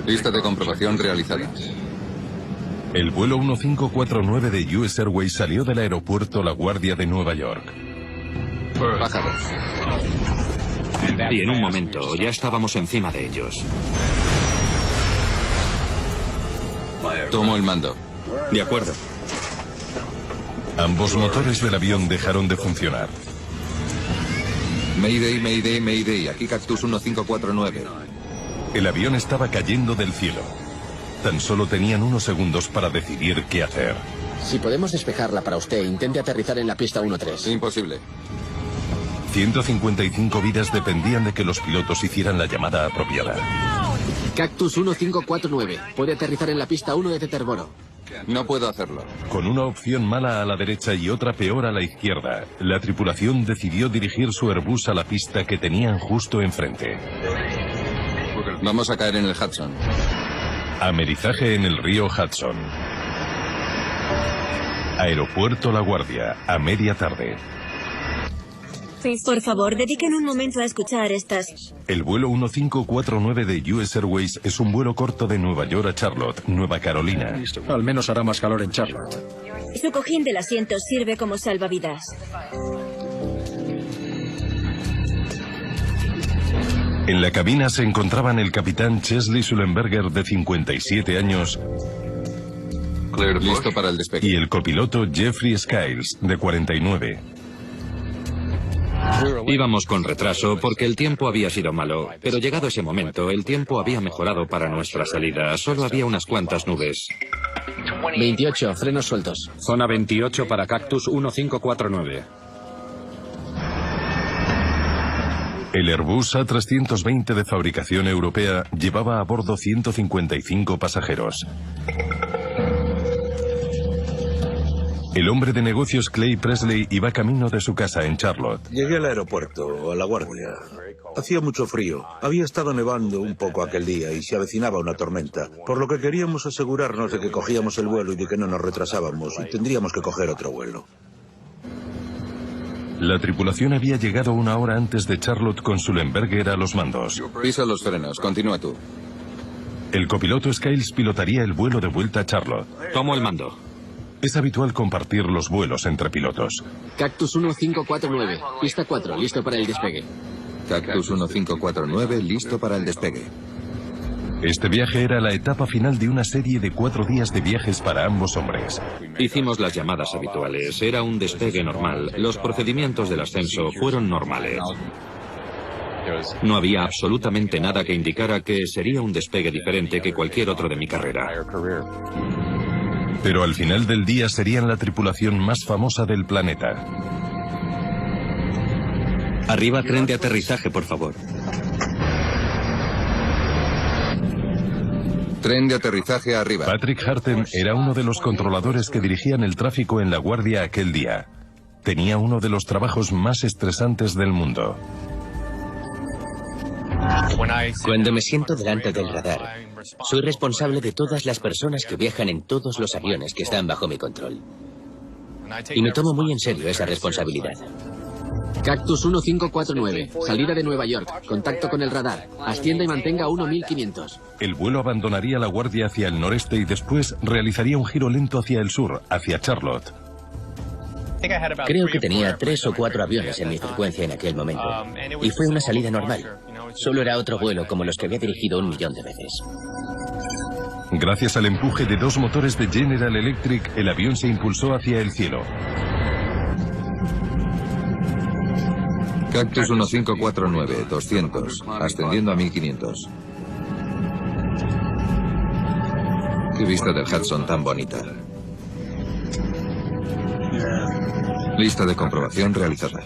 Lista de comprobación realizada. El vuelo 1549 de US Airways salió del aeropuerto La Guardia de Nueva York. Pájaros. Y en un momento ya estábamos encima de ellos. Tomo el mando. De acuerdo. Ambos motores del avión dejaron de funcionar. Mayday, Mayday, Mayday. Aquí Cactus 1549. El avión estaba cayendo del cielo. Tan solo tenían unos segundos para decidir qué hacer. Si podemos despejarla para usted, intente aterrizar en la pista 13. Imposible. 155 vidas dependían de que los pilotos hicieran la llamada apropiada. Cactus 1549. Puede aterrizar en la pista 1 de Teterboro. No puedo hacerlo. Con una opción mala a la derecha y otra peor a la izquierda, la tripulación decidió dirigir su Airbus a la pista que tenían justo enfrente. Vamos a caer en el Hudson. Amerizaje en el río Hudson. Aeropuerto La Guardia, a media tarde. Por favor, dediquen un momento a escuchar estas. El vuelo 1549 de US Airways es un vuelo corto de Nueva York a Charlotte, Nueva Carolina. Al menos hará más calor en Charlotte. Su cojín del asiento sirve como salvavidas. En la cabina se encontraban el capitán Chesley Sullenberger, de 57 años, Listo para el despegue. y el copiloto Jeffrey Skiles, de 49. Íbamos con retraso porque el tiempo había sido malo, pero llegado ese momento, el tiempo había mejorado para nuestra salida. Solo había unas cuantas nubes. 28, frenos sueltos. Zona 28 para Cactus 1549. El Airbus A320 de fabricación europea llevaba a bordo 155 pasajeros. El hombre de negocios Clay Presley iba camino de su casa en Charlotte. Llegué al aeropuerto, a La Guardia. Hacía mucho frío. Había estado nevando un poco aquel día y se avecinaba una tormenta, por lo que queríamos asegurarnos de que cogíamos el vuelo y de que no nos retrasábamos, y tendríamos que coger otro vuelo. La tripulación había llegado una hora antes de Charlotte con Sullenberger a los mandos. Pisa los frenos. Continúa tú. El copiloto Skiles pilotaría el vuelo de vuelta a Charlotte. Tomo el mando. Es habitual compartir los vuelos entre pilotos. Cactus 1549. Pista 4, listo para el despegue. Cactus 1549, listo para el despegue. Este viaje era la etapa final de una serie de 4 días de viajes para ambos hombres. Hicimos las llamadas habituales. Era un despegue normal. Los procedimientos del ascenso fueron normales. No había absolutamente nada que indicara que sería un despegue diferente que cualquier otro de mi carrera. Pero al final del día serían la tripulación más famosa del planeta. Arriba, tren de aterrizaje, por favor. Tren de aterrizaje arriba. Patrick Harten era uno de los controladores que dirigían el tráfico en La Guardia aquel día. Tenía uno de los trabajos más estresantes del mundo. Cuando me siento delante del radar, soy responsable de todas las personas que viajan en todos los aviones que están bajo mi control. Y me tomo muy en serio esa responsabilidad. Cactus 1549. Salida de Nueva York. Contacto con el radar. Ascienda y mantenga 1500. El vuelo abandonaría La Guardia hacia el noreste y después realizaría un giro lento hacia el sur, hacia Charlotte. Creo que tenía 3 o 4 aviones en mi frecuencia en aquel momento. Y fue una salida normal. Solo era otro vuelo como los que había dirigido 1.000.000 de veces. Gracias al empuje de 2 motores de General Electric, el avión se impulsó hacia el cielo. Cactus 1549, 200, ascendiendo a 1500. Qué vista del Hudson tan bonita. Lista de comprobación realizada.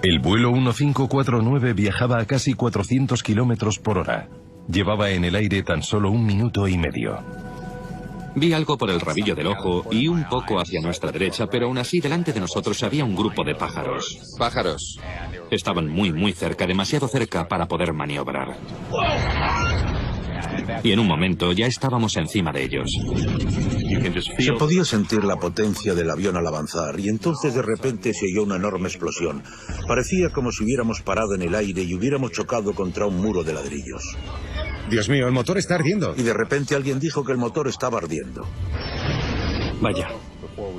El vuelo 1549 viajaba a casi 400 kilómetros por hora. Llevaba en el aire tan solo 1 minuto y medio. Vi algo por el rabillo del ojo y un poco hacia nuestra derecha, pero aún así delante de nosotros había un grupo de pájaros. Pájaros. Estaban muy cerca, demasiado cerca para poder maniobrar. Y en un momento ya estábamos encima de ellos. Se podía sentir la potencia del avión al avanzar, y entonces de repente se oyó una enorme explosión. Parecía como si hubiéramos parado en el aire y hubiéramos chocado contra un muro de ladrillos. Dios mío, el motor está ardiendo. Y de repente alguien dijo que el motor estaba ardiendo. Vaya.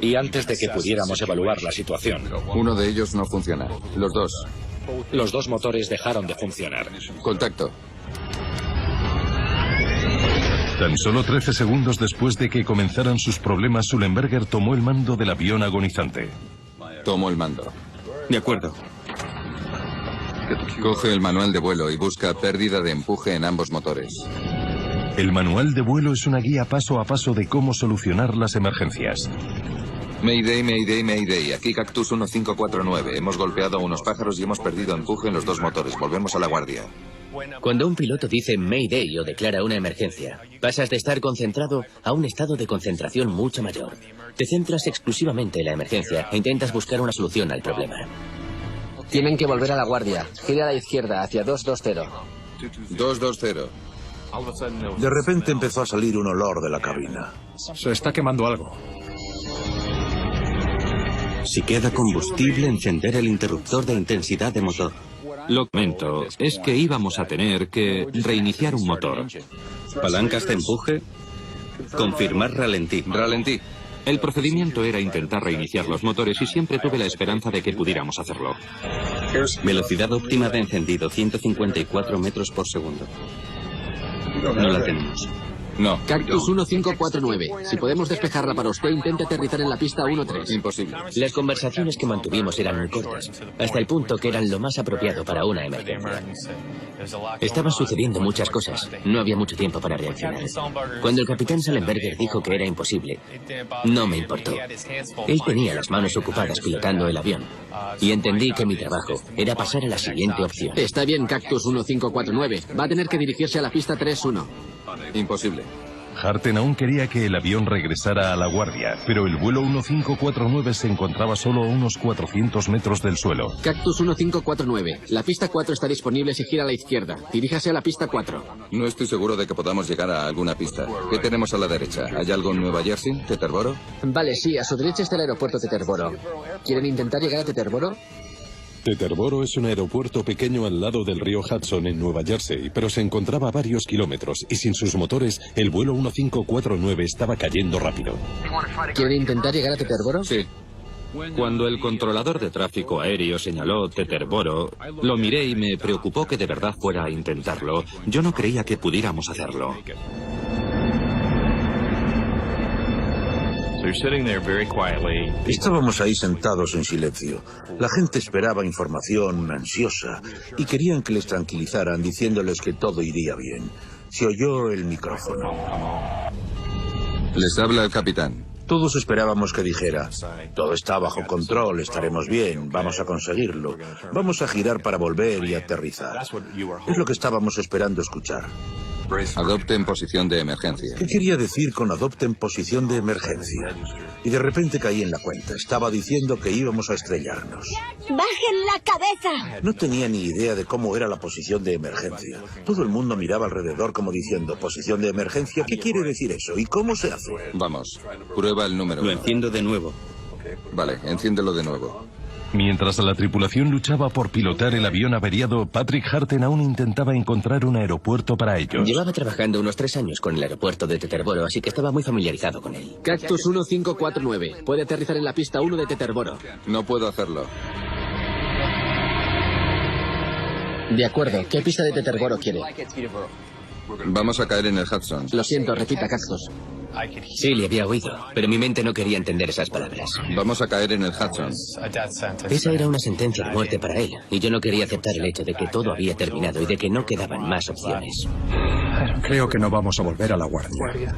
Y antes de que pudiéramos evaluar la situación, Uno de ellos no funciona. Los dos. los dos motores dejaron de funcionar. Contacto. Tan solo 13 segundos después de que comenzaran sus problemas, Sullenberger tomó el mando del avión agonizante. Tomo el mando. De acuerdo. Coge el manual de vuelo y busca pérdida de empuje en ambos motores. El manual de vuelo es una guía paso a paso de cómo solucionar las emergencias. Mayday, Mayday, Mayday. Aquí Cactus 1549. Hemos golpeado a unos pájaros y hemos perdido empuje en los dos motores. Volvemos a la guardia. Cuando un piloto dice Mayday o declara una emergencia, pasas de estar concentrado a un estado de concentración mucho mayor. Te centras exclusivamente en la emergencia e intentas buscar una solución al problema. Tienen que volver a la guardia. Gira a la izquierda, hacia 220. 220. De repente empezó a salir un olor de la cabina. Se está quemando algo. Si queda combustible, encender el interruptor de intensidad de motor. Lo que comento es que íbamos a tener que reiniciar un motor. Palancas de empuje. Confirmar ralentí. Ralentí. El procedimiento era intentar reiniciar los motores y siempre tuve la esperanza de que pudiéramos hacerlo. Velocidad óptima de encendido, 154 metros por segundo. No la tenemos. No. Cactus 1549. Si podemos despejarla para usted, intente aterrizar en la pista 13. Imposible. Las conversaciones que mantuvimos eran muy cortas, hasta el punto que eran lo más apropiado para una emergencia. Estaban sucediendo muchas cosas, no había mucho tiempo para reaccionar. Cuando el capitán Sullenberger dijo que era imposible, no me importó. Él tenía las manos ocupadas pilotando el avión, y entendí que mi trabajo era pasar a la siguiente opción. Está bien, Cactus 1549. Va a tener que dirigirse a la pista 31. Imposible. Harten aún quería que el avión regresara a la guardia, pero el vuelo 1549 se encontraba solo a unos 400 metros del suelo. Cactus 1549. La pista 4 está disponible si gira a la izquierda. Diríjase a la pista 4. No estoy seguro de que podamos llegar a alguna pista. ¿Qué tenemos a la derecha? ¿Hay algo en Nueva Jersey? ¿Teterboro? Vale, sí, a su derecha está el aeropuerto de Teterboro. ¿Quieren intentar llegar a Teterboro? Teterboro es un aeropuerto pequeño al lado del río Hudson en Nueva Jersey, pero se encontraba a varios kilómetros y sin sus motores el vuelo 1549 estaba cayendo rápido. ¿Quieren intentar llegar a Teterboro? Sí. Cuando el controlador de tráfico aéreo señaló Teterboro, lo miré y me preocupó que de verdad fuera a intentarlo. Yo no creía que pudiéramos hacerlo. Estábamos ahí sentados en silencio. La gente esperaba información, ansiosa, y querían que les tranquilizaran diciéndoles que todo iría bien. Se oyó el micrófono. Les habla el capitán. Todos esperábamos que dijera: todo está bajo control, estaremos bien, vamos a conseguirlo. Vamos a girar para volver y aterrizar. Es lo que estábamos esperando escuchar. Adopten posición de emergencia. ¿Qué quería decir con adopten posición de emergencia? Y de repente caí en la cuenta. Estaba diciendo que íbamos a estrellarnos. ¡Bajen la cabeza! No tenía ni idea de cómo era la posición de emergencia. Todo el mundo miraba alrededor como diciendo: ¿posición de emergencia? ¿Qué quiere decir eso? ¿Y cómo se hace? Vamos, prueba el número. Lo enciendo de nuevo. Vale, enciéndelo de nuevo. Mientras la tripulación luchaba por pilotar el avión averiado, Patrick Harten aún intentaba encontrar un aeropuerto para ellos. Llevaba trabajando unos 3 años con el aeropuerto de Teterboro, así que estaba muy familiarizado con él. Cactus 1549. Puede aterrizar en la pista 1 de Teterboro. No puedo hacerlo. De acuerdo. ¿Qué pista de Teterboro quiere? Vamos a caer en el Hudson. Lo siento, repita, Cactus. Sí, le había oído, pero mi mente no quería entender esas palabras. Vamos a caer en el Hudson. Esa era una sentencia de muerte para él, y yo no quería aceptar el hecho de que todo había terminado y de que no quedaban más opciones. Creo que no vamos a volver a la guardia.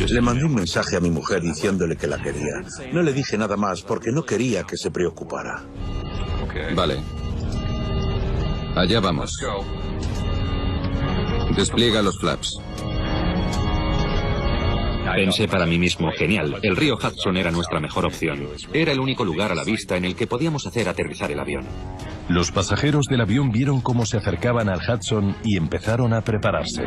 Le mandé un mensaje a mi mujer diciéndole que la quería. No le dije nada más porque no quería que se preocupara. Vale. Allá vamos. Despliega los flaps. Pensé para mí mismo, genial, el río Hudson era nuestra mejor opción. Era el único lugar a la vista en el que podíamos hacer aterrizar el avión. Los pasajeros del avión vieron cómo se acercaban al Hudson y empezaron a prepararse.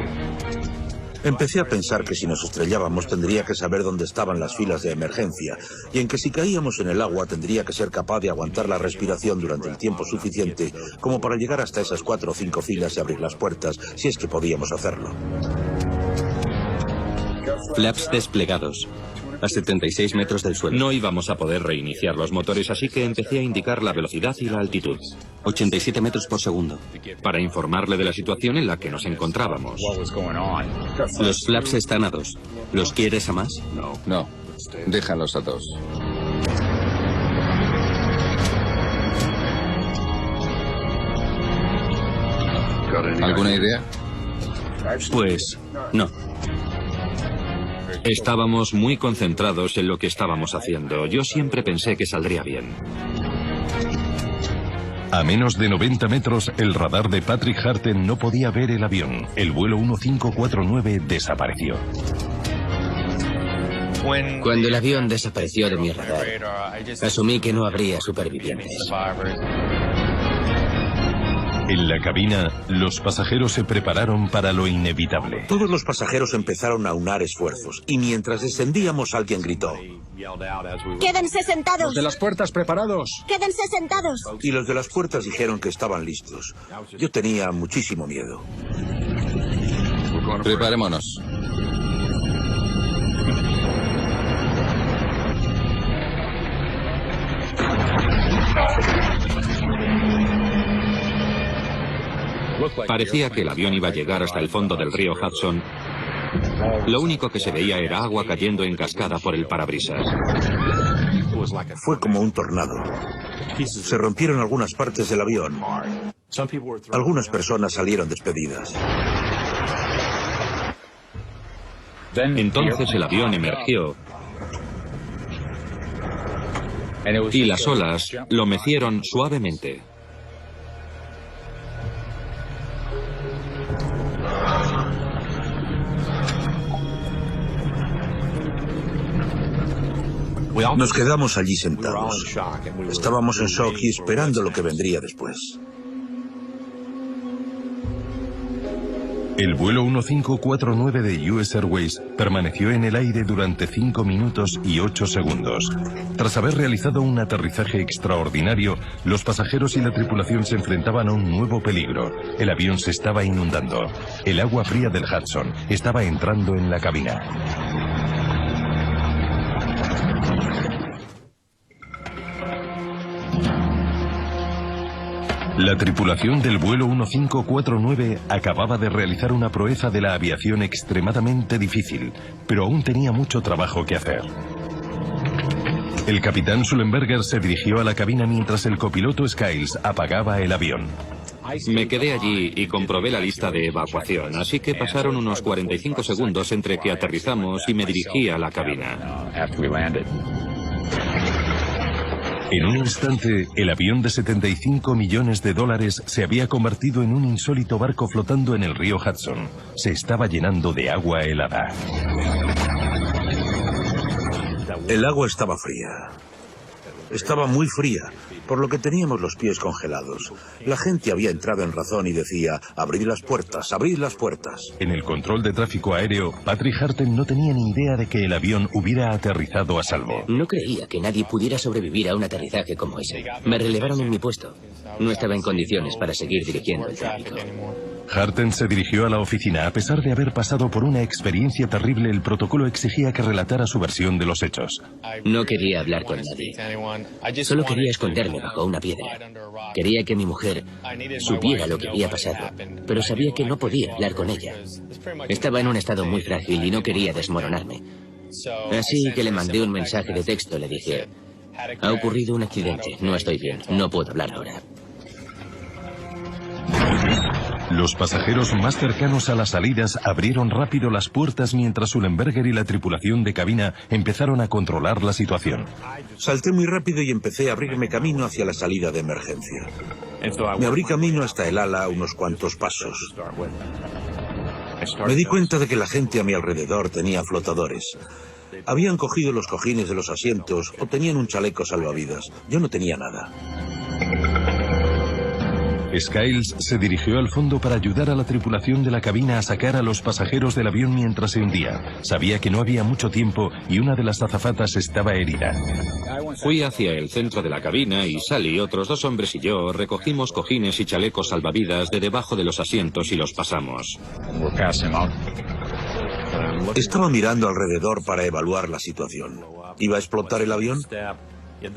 Empecé a pensar que si nos estrellábamos tendría que saber dónde estaban las filas de emergencia y en que si caíamos en el agua tendría que ser capaz de aguantar la respiración durante el tiempo suficiente como para llegar hasta esas 4 o 5 filas y abrir las puertas, si es que podíamos hacerlo. Flaps desplegados. A 76 metros del suelo. No íbamos a poder reiniciar los motores, así que empecé a indicar la velocidad y la altitud. 87 metros por segundo. Para informarle de la situación en la que nos encontrábamos. Los flaps están a 2. ¿Los quieres a más? No, déjalos a 2. ¿Alguna idea? Pues no. Estábamos muy concentrados en lo que estábamos haciendo. Yo siempre pensé que saldría bien. A menos de 90 metros, el radar de Patrick Harten no podía ver el avión. El vuelo 1549 desapareció. Cuando el avión desapareció de mi radar, asumí que no habría supervivientes. En la cabina, los pasajeros se prepararon para lo inevitable. Todos los pasajeros empezaron a unar esfuerzos y mientras descendíamos alguien gritó: ¡Quédense sentados! Los de las puertas preparados. ¡Quédense sentados! Y los de las puertas dijeron que estaban listos. Yo tenía muchísimo miedo. Preparémonos. Parecía que el avión iba a llegar hasta el fondo del río Hudson. Lo único que se veía era agua cayendo en cascada por el parabrisas. Fue como un tornado. Se rompieron algunas partes del avión. Algunas personas salieron despedidas. Entonces el avión emergió y las olas lo mecieron suavemente. Nos quedamos allí sentados. Estábamos en shock y esperando lo que vendría después. El vuelo 1549 de US Airways permaneció en el aire durante 5 minutos y 8 segundos. Tras haber realizado un aterrizaje extraordinario, los pasajeros y la tripulación se enfrentaban a un nuevo peligro. El avión se estaba inundando. El agua fría del Hudson estaba entrando en la cabina. La tripulación del vuelo 1549 acababa de realizar una proeza de la aviación extremadamente difícil, pero aún tenía mucho trabajo que hacer. El capitán Sullenberger se dirigió a la cabina mientras el copiloto Skiles apagaba el avión. Me quedé allí y comprobé la lista de evacuación, así que pasaron unos 45 segundos entre que aterrizamos y me dirigí a la cabina. En un instante, el avión de $75 millones se había convertido en un insólito barco flotando en el río Hudson. Se estaba llenando de agua helada. El agua estaba fría. Estaba muy fría, por lo que teníamos los pies congelados. La gente había entrado en razón y decía: abrid las puertas, abrid las puertas. En el control de tráfico aéreo, Patrick Harten no tenía ni idea de que el avión hubiera aterrizado a salvo. No creía que nadie pudiera sobrevivir a un aterrizaje como ese. Me relevaron en mi puesto. No estaba en condiciones para seguir dirigiendo el tráfico. Harten se dirigió a la oficina. A pesar de haber pasado por una experiencia terrible, el protocolo exigía que relatara su versión de los hechos. No quería hablar con nadie. Solo quería esconderme bajo una piedra. Quería que mi mujer supiera lo que había pasado, pero sabía que no podía hablar con ella. Estaba en un estado muy frágil y no quería desmoronarme. Así que le mandé un mensaje de texto. Le dije: ha ocurrido un accidente, no estoy bien, no puedo hablar ahora. Los pasajeros más cercanos a las salidas abrieron rápido las puertas mientras Sullenberger y la tripulación de cabina empezaron a controlar la situación. Salté muy rápido y empecé a abrirme camino hacia la salida de emergencia. Me abrí camino hasta el ala unos cuantos pasos. Me di cuenta de que la gente a mi alrededor tenía flotadores. Habían cogido los cojines de los asientos o tenían un chaleco salvavidas. Yo no tenía nada. Skiles se dirigió al fondo para ayudar a la tripulación de la cabina a sacar a los pasajeros del avión mientras se hundía. Sabía que no había mucho tiempo y una de las azafatas estaba herida. Fui hacia el centro de la cabina y Sally, otros 2 hombres y yo recogimos cojines y chalecos salvavidas de debajo de los asientos y los pasamos. Estaba mirando alrededor para evaluar la situación. ¿Iba a explotar el avión?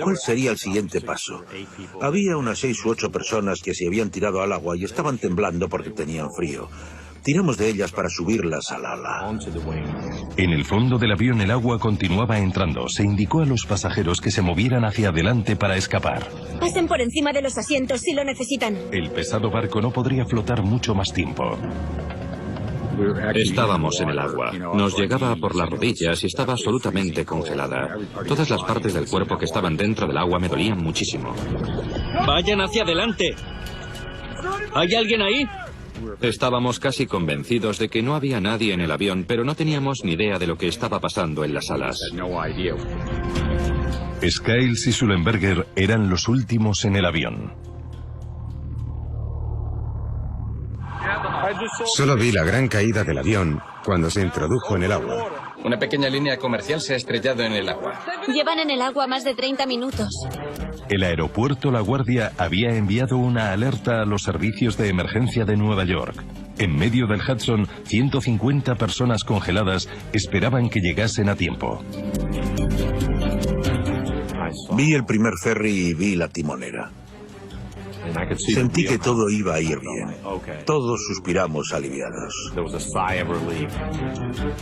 ¿Cuál sería el siguiente paso? Había unas 6 u 8 personas que se habían tirado al agua y estaban temblando porque tenían frío. Tiramos de ellas para subirlas al ala. En el fondo del avión el agua continuaba entrando. Se indicó a los pasajeros que se movieran hacia adelante para escapar. Pasen por encima de los asientos si lo necesitan. El pesado barco no podría flotar mucho más tiempo. Estábamos en el agua. Nos llegaba por las rodillas y estaba absolutamente congelada. Todas las partes del cuerpo que estaban dentro del agua me dolían muchísimo. ¡Vayan hacia adelante! ¿Hay alguien ahí? Estábamos casi convencidos de que no había nadie en el avión, pero no teníamos ni idea de lo que estaba pasando en las alas. Skiles y Sullenberger eran los últimos en el avión. Solo vi la gran caída del avión cuando se introdujo en el agua. Una pequeña línea comercial se ha estrellado en el agua. Llevan en el agua más de 30 minutos. El aeropuerto La Guardia había enviado una alerta a los servicios de emergencia de Nueva York. En medio del Hudson, 150 personas congeladas esperaban que llegasen a tiempo. Vi el primer ferry y vi la timonera. Sentí que todo iba a ir bien. Todos suspiramos aliviados.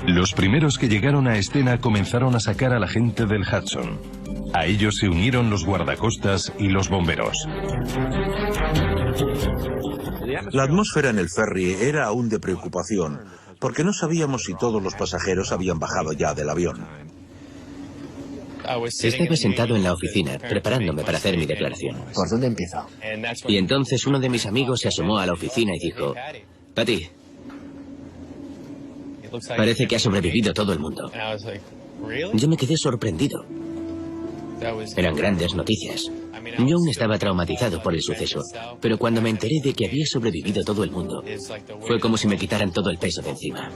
Los primeros que llegaron a escena comenzaron a sacar a la gente del Hudson. A ellos se unieron los guardacostas y los bomberos. La atmósfera en el ferry era aún de preocupación, porque no sabíamos si todos los pasajeros habían bajado ya del avión. Estaba sentado en la oficina, preparándome para hacer mi declaración. ¿Por dónde empiezo? Y entonces uno de mis amigos se asomó a la oficina y dijo: Patty, parece que ha sobrevivido todo el mundo. Yo me quedé sorprendido. Eran grandes noticias. Yo aún estaba traumatizado por el suceso, pero cuando me enteré de que había sobrevivido todo el mundo, fue como si me quitaran todo el peso de encima.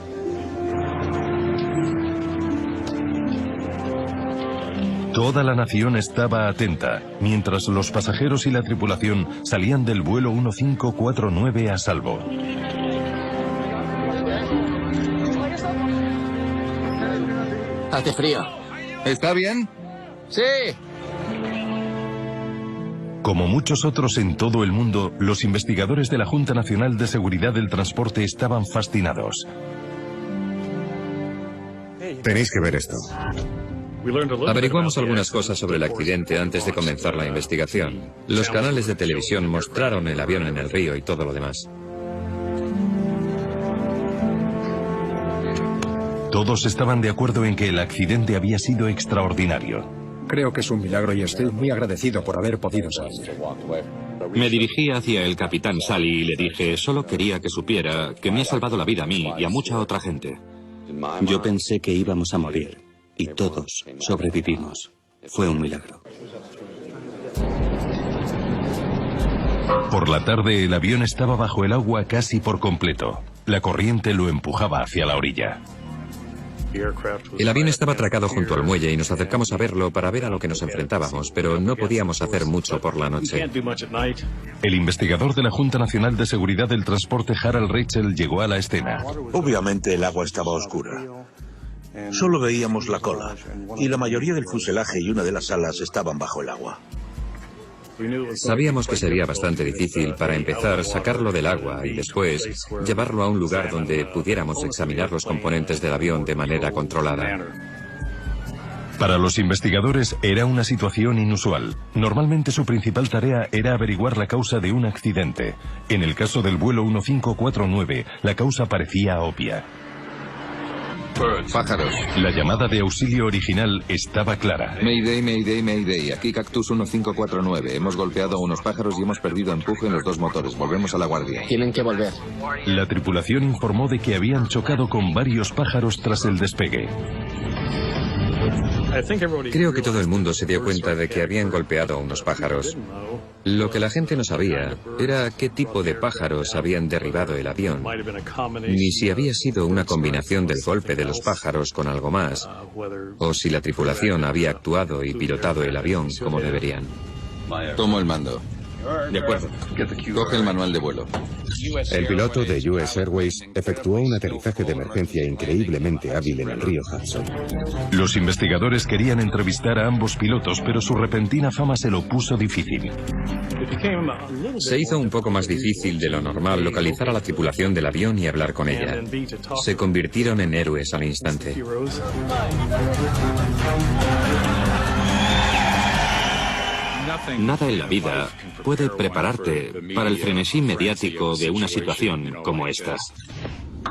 Toda la nación estaba atenta, mientras los pasajeros y la tripulación salían del vuelo 1549 a salvo. Hace frío. ¿Está bien? ¡Sí! Como muchos otros en todo el mundo, los investigadores de la Junta Nacional de Seguridad del Transporte estaban fascinados. Tenéis que ver esto. Averiguamos algunas cosas sobre el accidente antes de comenzar la investigación. Los canales de televisión mostraron el avión en el río y todo lo demás. Todos estaban de acuerdo en que el accidente había sido extraordinario. Creo que es un milagro y estoy muy agradecido por haber podido salir. Me dirigí hacia el capitán Sally y le dije: solo quería que supiera que me ha salvado la vida a mí y a mucha otra gente. Yo pensé que íbamos a morir y todos sobrevivimos. Fue un milagro. Por la tarde el avión estaba bajo el agua casi por completo. La corriente lo empujaba hacia la orilla. El avión estaba atracado junto al muelle y nos acercamos a verlo para ver a lo que nos enfrentábamos, pero no podíamos hacer mucho por la noche. El investigador de la Junta Nacional de Seguridad del Transporte, Harold Rachel, llegó a la escena. Obviamente el agua estaba oscura. Solo veíamos la cola, y la mayoría del fuselaje y una de las alas estaban bajo el agua. Sabíamos que sería bastante difícil, para empezar, sacarlo del agua y después llevarlo a un lugar donde pudiéramos examinar los componentes del avión de manera controlada. Para los investigadores era una situación inusual. Normalmente su principal tarea era averiguar la causa de un accidente. En el caso del vuelo 1549, la causa parecía obvia. Pájaros. La llamada de auxilio original estaba clara. Mayday, Mayday, Mayday. Aquí Cactus 1549. Hemos golpeado a unos pájaros y hemos perdido empuje en los dos motores. Volvemos a la guardia. Tienen que volver. La tripulación informó de que habían chocado con varios pájaros tras el despegue. Creo que todo el mundo se dio cuenta de que habían golpeado a unos pájaros. Lo que la gente no sabía era qué tipo de pájaros habían derribado el avión, ni si había sido una combinación del golpe de los pájaros con algo más, o si la tripulación había actuado y pilotado el avión como deberían. Tomo el mando. De acuerdo. Coge el manual de vuelo. El piloto de US Airways efectuó un aterrizaje de emergencia increíblemente hábil en el río Hudson. Los investigadores querían entrevistar a ambos pilotos, pero su repentina fama se lo puso difícil. Se hizo un poco más difícil de lo normal localizar a la tripulación del avión y hablar con ella. Se convirtieron en héroes al instante. Nada en la vida puede prepararte para el frenesí mediático de una situación como esta.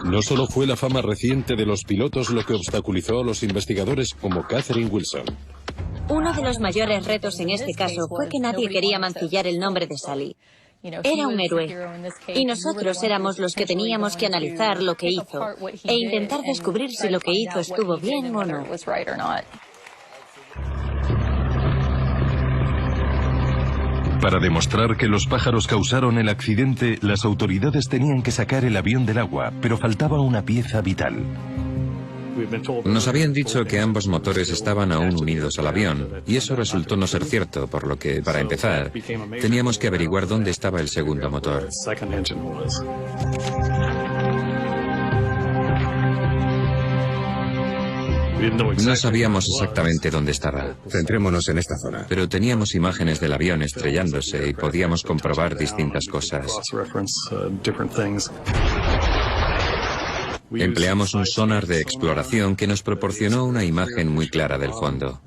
No solo fue la fama reciente de los pilotos lo que obstaculizó a los investigadores como Catherine Wilson. Uno de los mayores retos en este caso fue que nadie quería mancillar el nombre de Sally. Era un héroe, y nosotros éramos los que teníamos que analizar lo que hizo e intentar descubrir si lo que hizo estuvo bien o no. Para demostrar que los pájaros causaron el accidente, las autoridades tenían que sacar el avión del agua, pero faltaba una pieza vital. Nos habían dicho que ambos motores estaban aún unidos al avión, y eso resultó no ser cierto, por lo que, para empezar, teníamos que averiguar dónde estaba el segundo motor. No sabíamos exactamente dónde estaba. Centrémonos en esta zona. Pero teníamos imágenes del avión estrellándose y podíamos comprobar distintas cosas. Empleamos un sonar de exploración que nos proporcionó una imagen muy clara del fondo.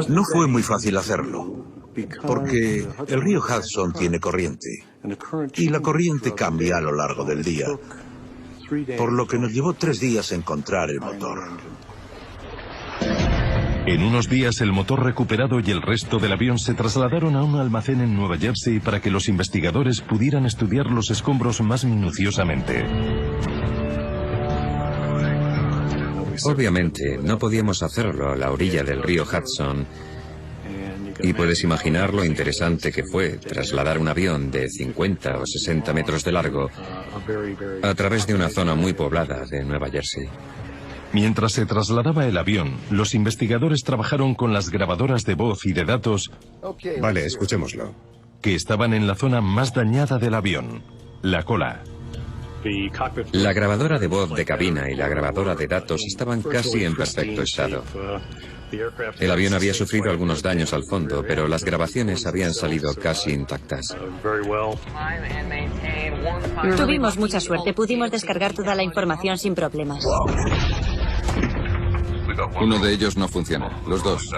No fue muy fácil hacerlo, porque el río Hudson tiene corriente, y la corriente cambia a lo largo del día, por lo que nos llevó 3 días encontrar el motor. En unos días el motor recuperado y el resto del avión se trasladaron a un almacén en Nueva Jersey para que los investigadores pudieran estudiar los escombros más minuciosamente. Obviamente, no podíamos hacerlo a la orilla del río Hudson, y puedes imaginar lo interesante que fue trasladar un avión de 50 o 60 metros de largo a través de una zona muy poblada de Nueva Jersey. Mientras se trasladaba el avión, los investigadores trabajaron con las grabadoras de voz y de datos. Vale, escuchémoslo. Que estaban en la zona más dañada del avión, la cola. La grabadora de voz de cabina y la grabadora de datos estaban casi en perfecto estado. El avión había sufrido algunos daños al fondo, pero las grabaciones habían salido casi intactas. Tuvimos mucha suerte, pudimos descargar toda la información sin problemas. Uno de ellos no funciona, los dos.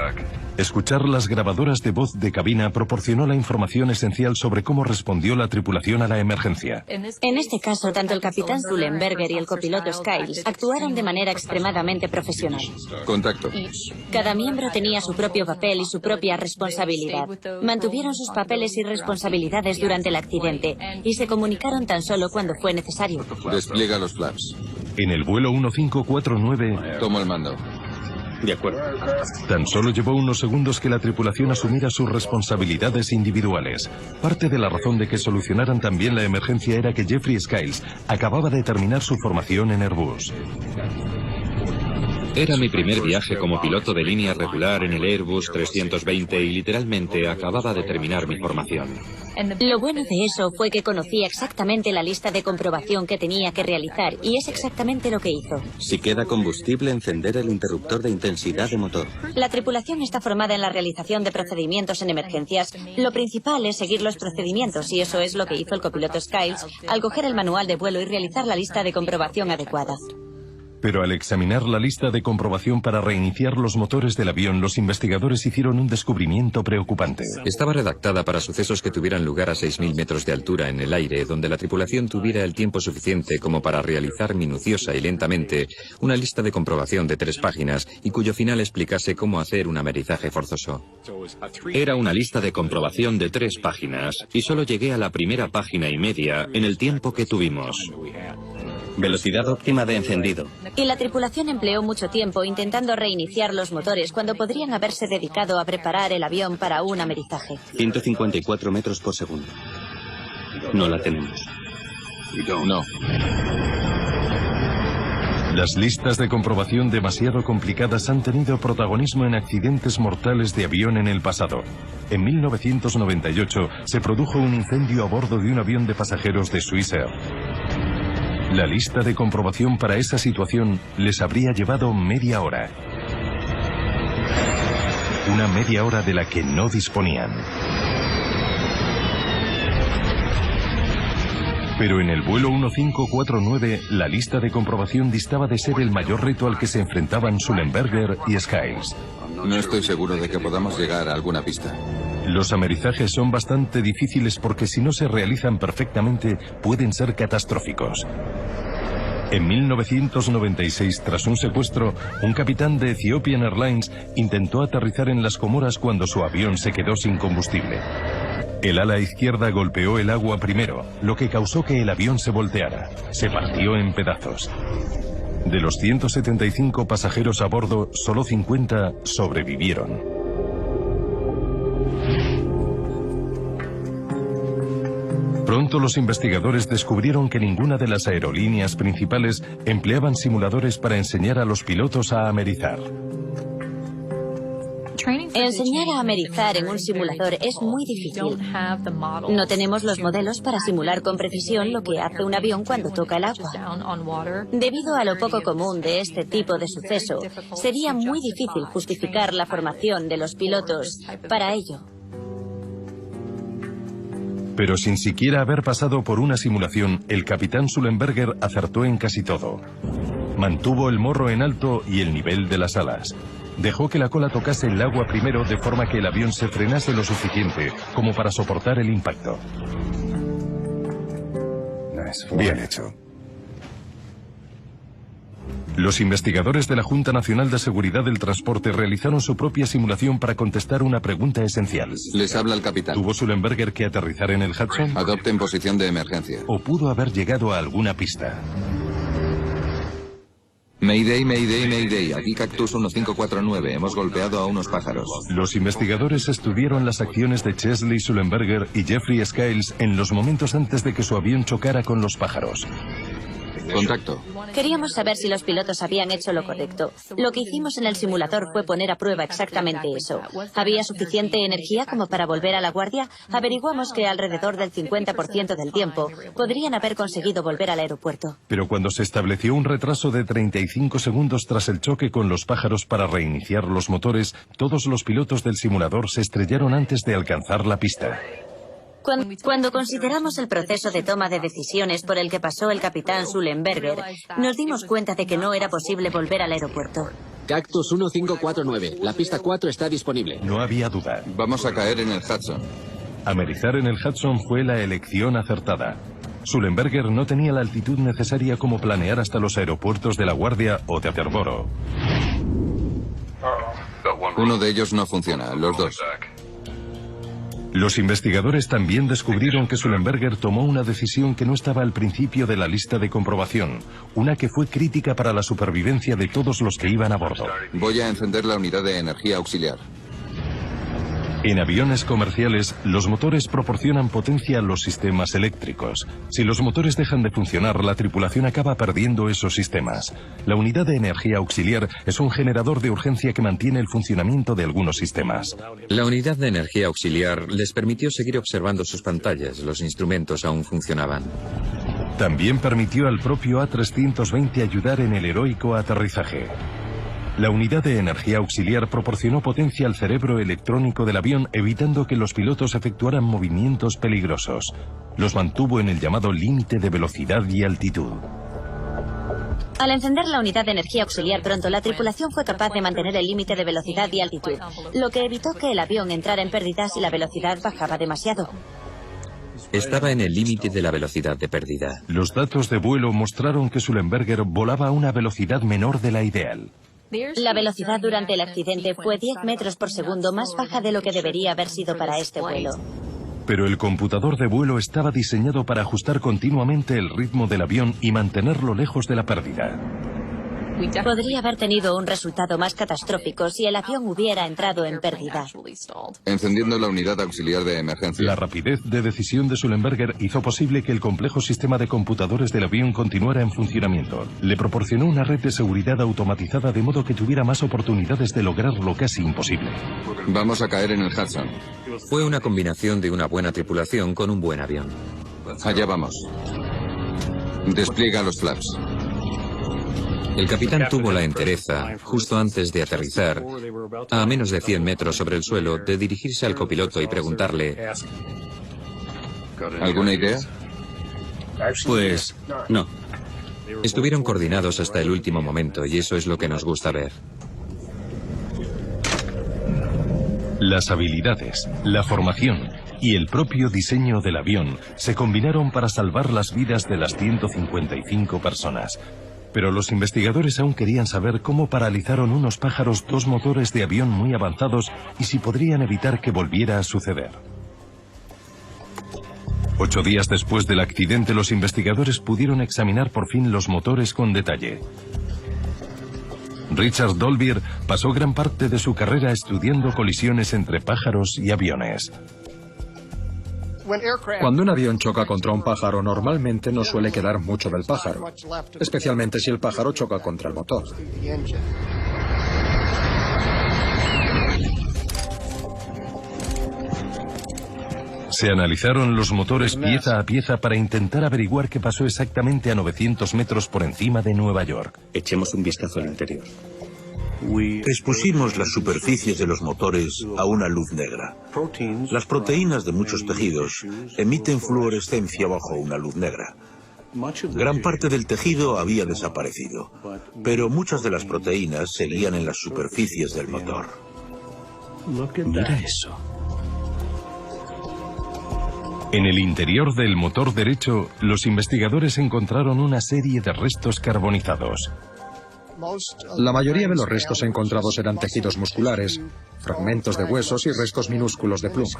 Escuchar las grabadoras de voz de cabina proporcionó la información esencial sobre cómo respondió la tripulación a la emergencia. En este caso, tanto el capitán Zullenberger y el copiloto Skiles actuaron de manera extremadamente profesional. Contacto. Cada miembro tenía su propio papel y su propia responsabilidad. Mantuvieron sus papeles y responsabilidades durante el accidente y se comunicaron tan solo cuando fue necesario. Despliega los flaps. En el vuelo 1549... Tomo el mando. De acuerdo. Tan solo llevó unos segundos que la tripulación asumiera sus responsabilidades individuales. Parte de la razón de que solucionaran también la emergencia era que Jeffrey Skiles acababa de terminar su formación en Airbus. Era mi primer viaje como piloto de línea regular en el Airbus 320 y literalmente acababa de terminar mi formación. Lo bueno de eso fue que conocía exactamente la lista de comprobación que tenía que realizar y es exactamente lo que hizo. Si queda combustible, encender el interruptor de intensidad de motor. La tripulación está formada en la realización de procedimientos en emergencias. Lo principal es seguir los procedimientos y eso es lo que hizo el copiloto Skiles al coger el manual de vuelo y realizar la lista de comprobación adecuada. Pero al examinar la lista de comprobación para reiniciar los motores del avión, los investigadores hicieron un descubrimiento preocupante. Estaba redactada para sucesos que tuvieran lugar a 6.000 metros de altura en el aire, donde la tripulación tuviera el tiempo suficiente como para realizar minuciosa y lentamente una lista de comprobación de 3 páginas y cuyo final explicase cómo hacer un amerizaje forzoso. Era una lista de comprobación de 3 páginas y solo llegué a la primera página y media en el tiempo que tuvimos. Velocidad óptima de encendido. Y la tripulación empleó mucho tiempo intentando reiniciar los motores cuando podrían haberse dedicado a preparar el avión para un amerizaje. 154 metros por segundo. No la tenemos. No. Las listas de comprobación demasiado complicadas han tenido protagonismo en accidentes mortales de avión en el pasado. En 1998 se produjo un incendio a bordo de un avión de pasajeros de Swissair. La lista de comprobación para esa situación les habría llevado media hora. Una media hora de la que no disponían. Pero en el vuelo 1549, la lista de comprobación distaba de ser el mayor reto al que se enfrentaban Sullenberger y Skiles. No estoy seguro de que podamos llegar a alguna pista. Los amerizajes son bastante difíciles porque si no se realizan perfectamente, pueden ser catastróficos. En 1996, tras un secuestro, un capitán de Ethiopian Airlines intentó aterrizar en las Comoras cuando su avión se quedó sin combustible. El ala izquierda golpeó el agua primero, lo que causó que el avión se volteara. Se partió en pedazos. De los 175 pasajeros a bordo, solo 50 sobrevivieron. Pronto los investigadores descubrieron que ninguna de las aerolíneas principales empleaban simuladores para enseñar a los pilotos a amerizar. Enseñar a amerizar en un simulador es muy difícil. No tenemos los modelos para simular con precisión lo que hace un avión cuando toca el agua. Debido a lo poco común de este tipo de suceso, sería muy difícil justificar la formación de los pilotos para ello. Pero sin siquiera haber pasado por una simulación, el capitán Sullenberger acertó en casi todo. Mantuvo el morro en alto y el nivel de las alas. Dejó que la cola tocase el agua primero de forma que el avión se frenase lo suficiente como para soportar el impacto. Bien hecho. Los investigadores de la Junta Nacional de Seguridad del Transporte realizaron su propia simulación para contestar una pregunta esencial. Les habla el capitán. ¿Tuvo Sullenberger que aterrizar en el Hudson? Adopten posición de emergencia. ¿O pudo haber llegado a alguna pista? Mayday, Mayday, Mayday. Aquí Cactus 1549. Hemos golpeado a unos pájaros. Los investigadores estudiaron las acciones de Chesley Sullenberger y Jeffrey Skiles en los momentos antes de que su avión chocara con los pájaros. Contacto. Queríamos saber si los pilotos habían hecho lo correcto. Lo que hicimos en el simulador fue poner a prueba exactamente eso. ¿Había suficiente energía como para volver a la guardia? Averiguamos que alrededor del 50% del tiempo podrían haber conseguido volver al aeropuerto. Pero cuando se estableció un retraso de 35 segundos tras el choque con los pájaros para reiniciar los motores, todos los pilotos del simulador se estrellaron antes de alcanzar la pista. Cuando consideramos el proceso de toma de decisiones por el que pasó el capitán Sullenberger, nos dimos cuenta de que no era posible volver al aeropuerto. Cactus 1549. La pista 4 está disponible. No había duda. Vamos a caer en el Hudson. Amerizar en el Hudson fue la elección acertada. Sullenberger no tenía la altitud necesaria como planear hasta los aeropuertos de La Guardia o de Attleboro. Uno de ellos no funciona, los dos. Los investigadores también descubrieron que Sullenberger tomó una decisión que no estaba al principio de la lista de comprobación, una que fue crítica para la supervivencia de todos los que iban a bordo. Voy a encender la unidad de energía auxiliar. En aviones comerciales, los motores proporcionan potencia a los sistemas eléctricos. Si los motores dejan de funcionar, la tripulación acaba perdiendo esos sistemas. La unidad de energía auxiliar es un generador de urgencia que mantiene el funcionamiento de algunos sistemas. La unidad de energía auxiliar les permitió seguir observando sus pantallas. Los instrumentos aún funcionaban. También permitió al propio A320 ayudar en el heroico aterrizaje. La unidad de energía auxiliar proporcionó potencia al cerebro electrónico del avión, evitando que los pilotos efectuaran movimientos peligrosos. Los mantuvo en el llamado límite de velocidad y altitud. Al encender la unidad de energía auxiliar pronto, la tripulación fue capaz de mantener el límite de velocidad y altitud, lo que evitó que el avión entrara en pérdidas y la velocidad bajaba demasiado. Estaba en el límite de la velocidad de pérdida. Los datos de vuelo mostraron que Sullenberger volaba a una velocidad menor de la ideal. La velocidad durante el accidente fue 10 metros por segundo más baja de lo que debería haber sido para este vuelo. Pero el computador de vuelo estaba diseñado para ajustar continuamente el ritmo del avión y mantenerlo lejos de la pérdida. Podría haber tenido un resultado más catastrófico si el avión hubiera entrado en pérdida. Encendiendo la unidad auxiliar de emergencia. La rapidez de decisión de Sullenberger hizo posible que el complejo sistema de computadores del avión continuara en funcionamiento. Le proporcionó una red de seguridad automatizada de modo que tuviera más oportunidades de lograr lo casi imposible. Vamos a caer en el Hudson. Fue una combinación de una buena tripulación con un buen avión. Allá vamos. Despliega los flaps. El capitán tuvo la entereza, justo antes de aterrizar, a menos de 100 metros sobre el suelo, de dirigirse al copiloto y preguntarle: ¿alguna idea? Pues no. Estuvieron coordinados hasta el último momento y eso es lo que nos gusta ver. Las habilidades, la formación y el propio diseño del avión se combinaron para salvar las vidas de las 155 personas. Pero los investigadores aún querían saber cómo paralizaron unos pájaros dos motores de avión muy avanzados y si podrían evitar que volviera a suceder. 8 días después del accidente, los investigadores pudieron examinar por fin los motores con detalle. Richard Dolbear pasó gran parte de su carrera estudiando colisiones entre pájaros y aviones. Cuando un avión choca contra un pájaro, normalmente no suele quedar mucho del pájaro, especialmente si el pájaro choca contra el motor. Se analizaron los motores pieza a pieza para intentar averiguar qué pasó exactamente a 900 metros por encima de Nueva York. Echemos un vistazo al interior. Expusimos las superficies de los motores a una luz negra. Las proteínas de muchos tejidos emiten fluorescencia bajo una luz negra. Gran parte del tejido había desaparecido, pero muchas de las proteínas seguían en las superficies del motor. Mira eso. En el interior del motor derecho, los investigadores encontraron una serie de restos carbonizados. La mayoría de los restos encontrados eran tejidos musculares, fragmentos de huesos y restos minúsculos de plumas.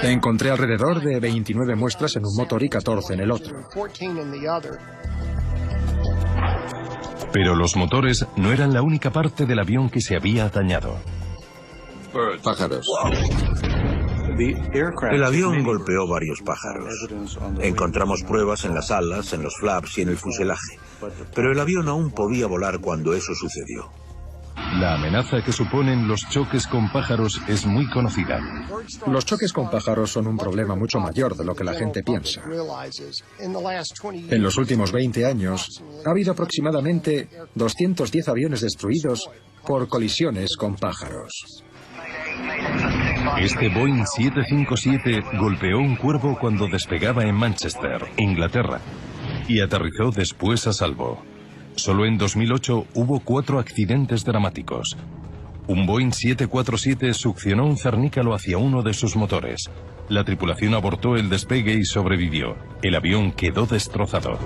Encontré alrededor de 29 muestras en un motor y 14 en el otro. Pero los motores no eran la única parte del avión que se había dañado. Pájaros. El avión golpeó varios pájaros. Encontramos pruebas en las alas, en los flaps y en el fuselaje. Pero el avión aún podía volar cuando eso sucedió. La amenaza que suponen los choques con pájaros es muy conocida. Los choques con pájaros son un problema mucho mayor de lo que la gente piensa. En los últimos 20 años, ha habido aproximadamente 210 aviones destruidos por colisiones con pájaros. Este Boeing 757 golpeó un cuervo cuando despegaba en Manchester, Inglaterra, y aterrizó después a salvo. Solo en 2008 hubo 4 accidentes dramáticos. Un Boeing 747 succionó un cernícalo hacia uno de sus motores. La tripulación abortó el despegue y sobrevivió. El avión quedó destrozado.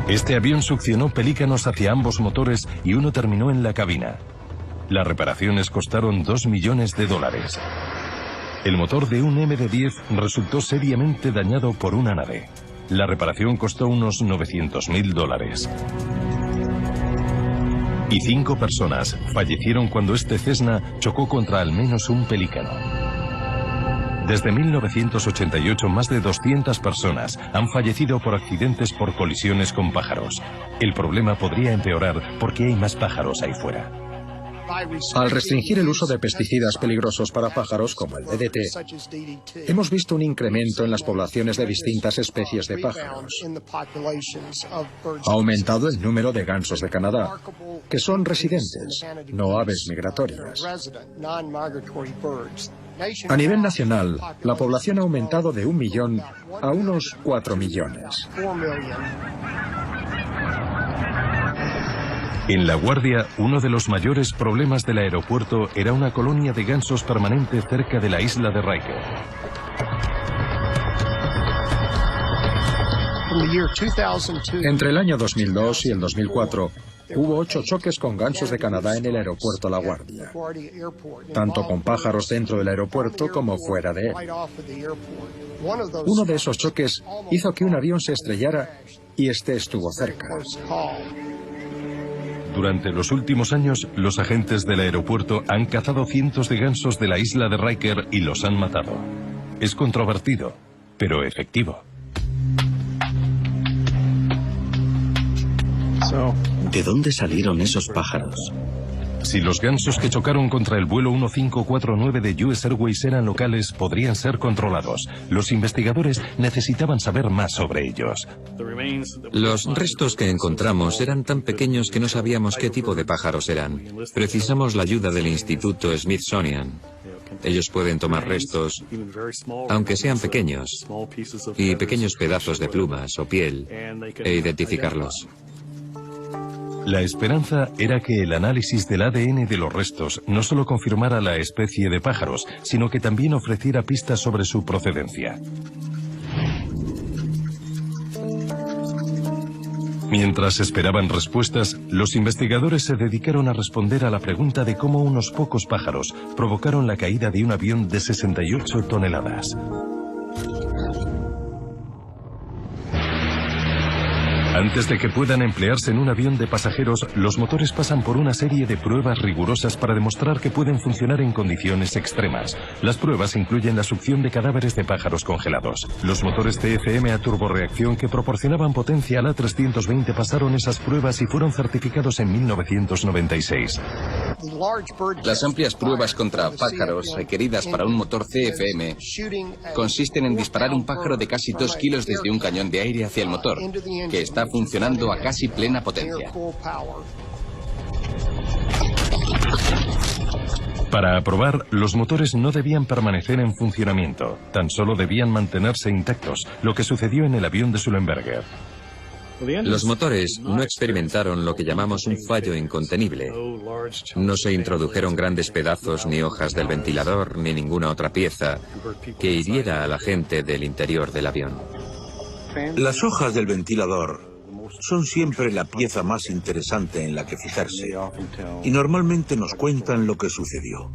Este avión succionó pelícanos hacia ambos motores y uno terminó en la cabina. Las reparaciones costaron $2 millones. El motor de un MD-10 resultó seriamente dañado por una nave. La reparación costó unos $900.000. Y 5 personas fallecieron cuando este Cessna chocó contra al menos un pelícano. Desde 1988, más de 200 personas han fallecido por accidentes por colisiones con pájaros. El problema podría empeorar porque hay más pájaros ahí fuera. Al restringir el uso de pesticidas peligrosos para pájaros como el DDT, hemos visto un incremento en las poblaciones de distintas especies de pájaros. Ha aumentado el número de gansos de Canadá, que son residentes, no aves migratorias. A nivel nacional, la población ha aumentado de 1 millón a unos 4 millones. En La Guardia, uno de los mayores problemas del aeropuerto era una colonia de gansos permanente cerca de la isla de Ryker. Entre el año 2002 y el 2004, Hubo 8 choques con gansos de Canadá en el aeropuerto La Guardia, tanto con pájaros dentro del aeropuerto como fuera de él. Uno de esos choques hizo que un avión se estrellara y este estuvo cerca. Durante los últimos años, los agentes del aeropuerto han cazado cientos de gansos de la isla de Ryker y los han matado. Es controvertido, pero efectivo. ¿De dónde salieron esos pájaros? Si los gansos que chocaron contra el vuelo 1549 de US Airways eran locales, podrían ser controlados. Los investigadores necesitaban saber más sobre ellos. Los restos que encontramos eran tan pequeños que no sabíamos qué tipo de pájaros eran. Precisamos la ayuda del Instituto Smithsonian. Ellos pueden tomar restos, aunque sean pequeños, y pequeños pedazos de plumas o piel, e identificarlos. La esperanza era que el análisis del ADN de los restos no solo confirmara la especie de pájaros, sino que también ofreciera pistas sobre su procedencia. Mientras esperaban respuestas, los investigadores se dedicaron a responder a la pregunta de cómo unos pocos pájaros provocaron la caída de un avión de 68 toneladas. Antes de que puedan emplearse en un avión de pasajeros, los motores pasan por una serie de pruebas rigurosas para demostrar que pueden funcionar en condiciones extremas. Las pruebas incluyen la succión de cadáveres de pájaros congelados. Los motores CFM a turborreacción que proporcionaban potencia al A320 pasaron esas pruebas y fueron certificados en 1996. Las amplias pruebas contra pájaros requeridas para un motor CFM consisten en disparar un pájaro de casi 2 kilos desde un cañón de aire hacia el motor, que está funcionando a casi plena potencia. Para aprobar, los motores no debían permanecer en funcionamiento, tan solo debían mantenerse intactos, lo que sucedió en el avión de Sullenberger. Los motores no experimentaron lo que llamamos un fallo incontenible. No se introdujeron grandes pedazos ni hojas del ventilador ni ninguna otra pieza que hiriera a la gente del interior del avión. Las hojas del ventilador son siempre la pieza más interesante en la que fijarse y normalmente nos cuentan lo que sucedió.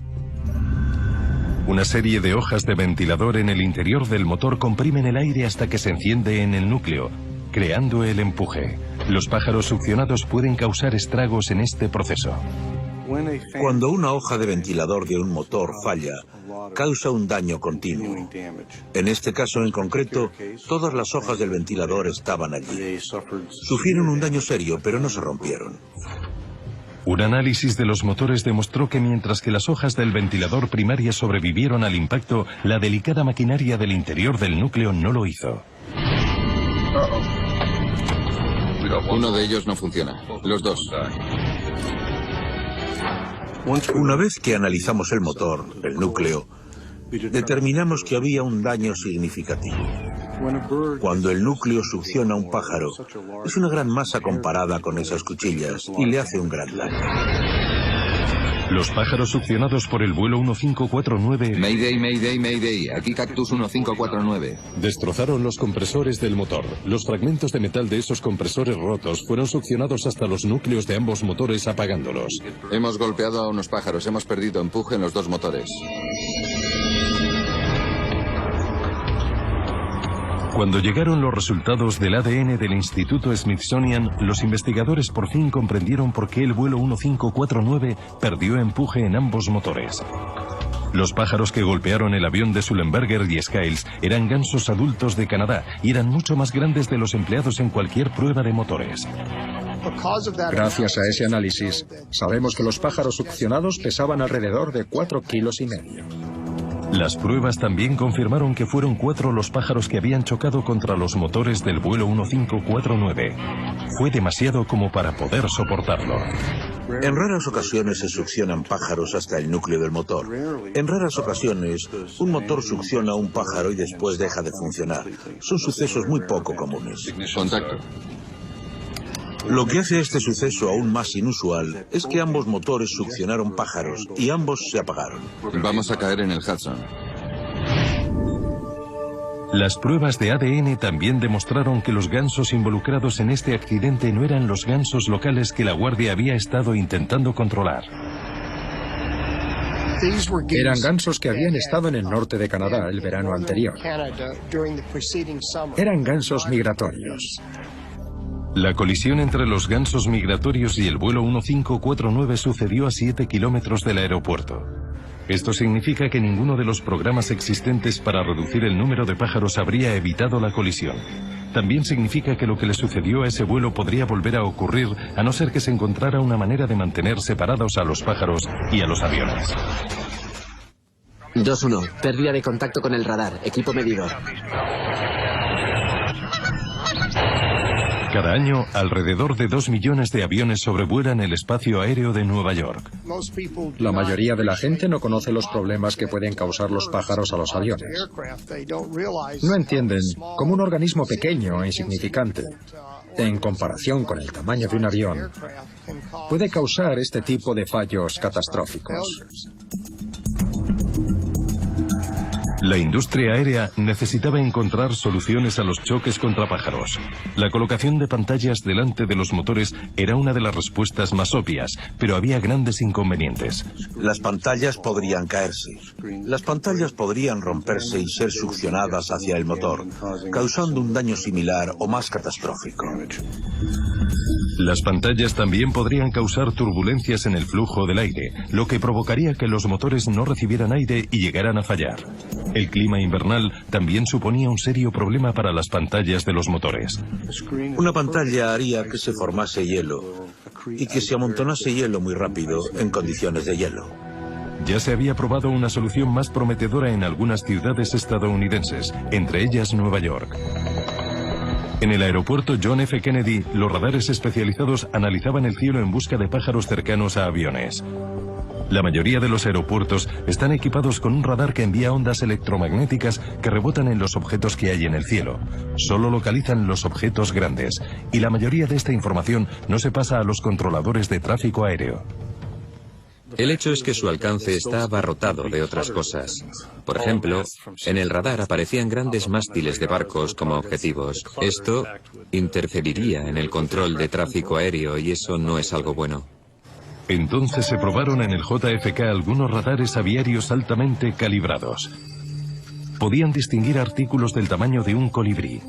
Una serie de hojas de ventilador en el interior del motor comprimen el aire hasta que se enciende en el núcleo, creando el empuje. Los pájaros succionados pueden causar estragos en este proceso. Cuando una hoja de ventilador de un motor falla, causa un daño continuo. En este caso en concreto, todas las hojas del ventilador estaban allí. Sufrieron un daño serio, pero no se rompieron. Un análisis de los motores demostró que mientras que las hojas del ventilador primaria sobrevivieron al impacto, la delicada maquinaria del interior del núcleo no lo hizo. Uno de ellos no funciona. Los dos. Una vez que analizamos el motor, el núcleo, determinamos que había un daño significativo. Cuando el núcleo succiona un pájaro, es una gran masa comparada con esas cuchillas y le hace un gran daño. Los pájaros succionados por el vuelo 1549... Mayday, Mayday, Mayday. Aquí Cactus 1549. Destrozaron los compresores del motor. Los fragmentos de metal de esos compresores rotos fueron succionados hasta los núcleos de ambos motores, apagándolos. Hemos golpeado a unos pájaros. Hemos perdido empuje en los dos motores. Cuando llegaron los resultados del ADN del Instituto Smithsonian, los investigadores por fin comprendieron por qué el vuelo 1549 perdió empuje en ambos motores. Los pájaros que golpearon el avión de Sullenberger y Skiles eran gansos adultos de Canadá y eran mucho más grandes de los empleados en cualquier prueba de motores. Gracias a ese análisis, sabemos que los pájaros succionados pesaban alrededor de 4,5 kilos. Las pruebas también confirmaron que fueron 4 los pájaros que habían chocado contra los motores del vuelo 1549. Fue demasiado como para poder soportarlo. En raras ocasiones se succionan pájaros hasta el núcleo del motor. En raras ocasiones, un motor succiona a un pájaro y después deja de funcionar. Son sucesos muy poco comunes. Contacto. Lo que hace este suceso aún más inusual es que ambos motores succionaron pájaros y ambos se apagaron. Vamos a caer en el Hudson. Las pruebas de ADN también demostraron que los gansos involucrados en este accidente no eran los gansos locales que la Guardia había estado intentando controlar. Eran gansos que habían estado en el norte de Canadá el verano anterior. Eran gansos migratorios. La colisión entre los gansos migratorios y el vuelo 1549 sucedió a 7 kilómetros del aeropuerto. Esto significa que ninguno de los programas existentes para reducir el número de pájaros habría evitado la colisión. También significa que lo que le sucedió a ese vuelo podría volver a ocurrir a no ser que se encontrara una manera de mantener separados a los pájaros y a los aviones. 2-1. Pérdida de contacto con el radar. Equipo medidor. Cada año, alrededor de 2 millones de aviones sobrevuelan el espacio aéreo de Nueva York. La mayoría de la gente no conoce los problemas que pueden causar los pájaros a los aviones. No entienden cómo un organismo pequeño e insignificante, en comparación con el tamaño de un avión, puede causar este tipo de fallos catastróficos. La industria aérea necesitaba encontrar soluciones a los choques contra pájaros. La colocación de pantallas delante de los motores era una de las respuestas más obvias, pero había grandes inconvenientes. Las pantallas podrían caerse. Las pantallas podrían romperse y ser succionadas hacia el motor, causando un daño similar o más catastrófico. Las pantallas también podrían causar turbulencias en el flujo del aire, lo que provocaría que los motores no recibieran aire y llegaran a fallar. El clima invernal también suponía un serio problema para las pantallas de los motores. Una pantalla haría que se formase hielo y que se amontonase hielo muy rápido en condiciones de hielo. Ya se había probado una solución más prometedora en algunas ciudades estadounidenses, entre ellas Nueva York. En el aeropuerto John F. Kennedy, los radares especializados analizaban el cielo en busca de pájaros cercanos a aviones. La mayoría de los aeropuertos están equipados con un radar que envía ondas electromagnéticas que rebotan en los objetos que hay en el cielo. Solo localizan los objetos grandes, y la mayoría de esta información no se pasa a los controladores de tráfico aéreo. El hecho es que su alcance está abarrotado de otras cosas. Por ejemplo, en el radar aparecían grandes mástiles de barcos como objetivos. Esto interferiría en el control de tráfico aéreo y eso no es algo bueno. Entonces se probaron en el JFK algunos radares aviarios altamente calibrados. Podían distinguir artículos del tamaño de un colibrí.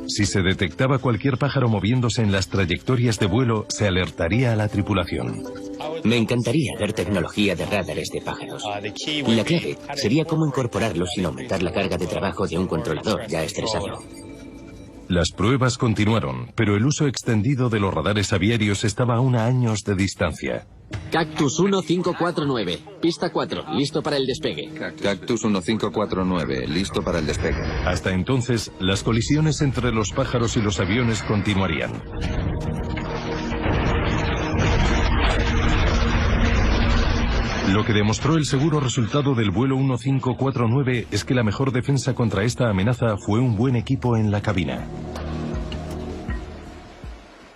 Si se detectaba cualquier pájaro moviéndose en las trayectorias de vuelo, se alertaría a la tripulación. Me encantaría ver tecnología de radares de pájaros. La clave sería cómo incorporarlos sin aumentar la carga de trabajo de un controlador ya estresado. Las pruebas continuaron, pero el uso extendido de los radares aviarios estaba aún a años de distancia. Cactus 1549, pista 4, listo para el despegue. Cactus 1549, listo para el despegue. Hasta entonces, las colisiones entre los pájaros y los aviones continuarían. Lo que demostró el seguro resultado del vuelo 1549 es que la mejor defensa contra esta amenaza fue un buen equipo en la cabina.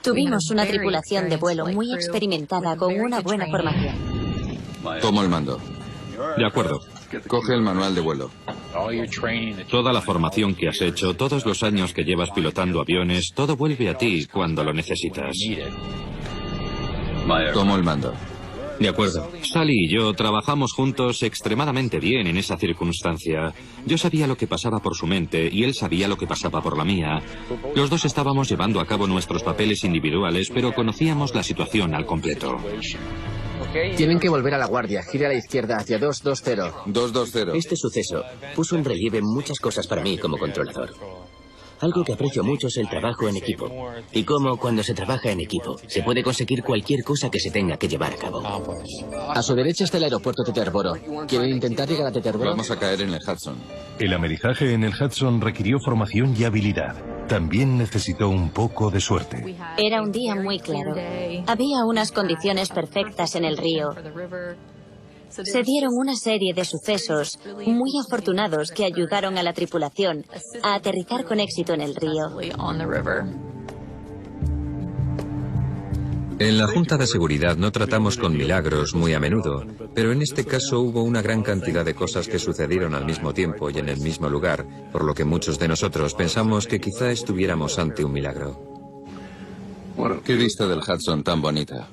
Tuvimos una tripulación de vuelo muy experimentada con una buena formación. Tomo el mando. De acuerdo. Coge el manual de vuelo. Toda la formación que has hecho, todos los años que llevas pilotando aviones, todo vuelve a ti cuando lo necesitas. Tomo el mando. De acuerdo. Sally y yo trabajamos juntos extremadamente bien en esa circunstancia. Yo sabía lo que pasaba por su mente y él sabía lo que pasaba por la mía. Los dos estábamos llevando a cabo nuestros papeles individuales, pero conocíamos la situación al completo. Tienen que volver a la guardia. Gire a la izquierda hacia 220. 220. Este suceso puso en relieve muchas cosas para mí como controlador. Algo que aprecio mucho es el trabajo en equipo. Y cómo, cuando se trabaja en equipo, se puede conseguir cualquier cosa que se tenga que llevar a cabo. A su derecha está el aeropuerto Teterboro. ¿Quieren intentar llegar a Teterboro? Vamos a caer en el Hudson. El amerizaje en el Hudson requirió formación y habilidad. También necesitó un poco de suerte. Era un día muy claro. Había unas condiciones perfectas en el río. Se dieron una serie de sucesos muy afortunados que ayudaron a la tripulación a aterrizar con éxito en el río. En la Junta de Seguridad no tratamos con milagros muy a menudo, pero en este caso hubo una gran cantidad de cosas que sucedieron al mismo tiempo y en el mismo lugar, por lo que muchos de nosotros pensamos que quizá estuviéramos ante un milagro. Qué vista del Hudson tan bonita.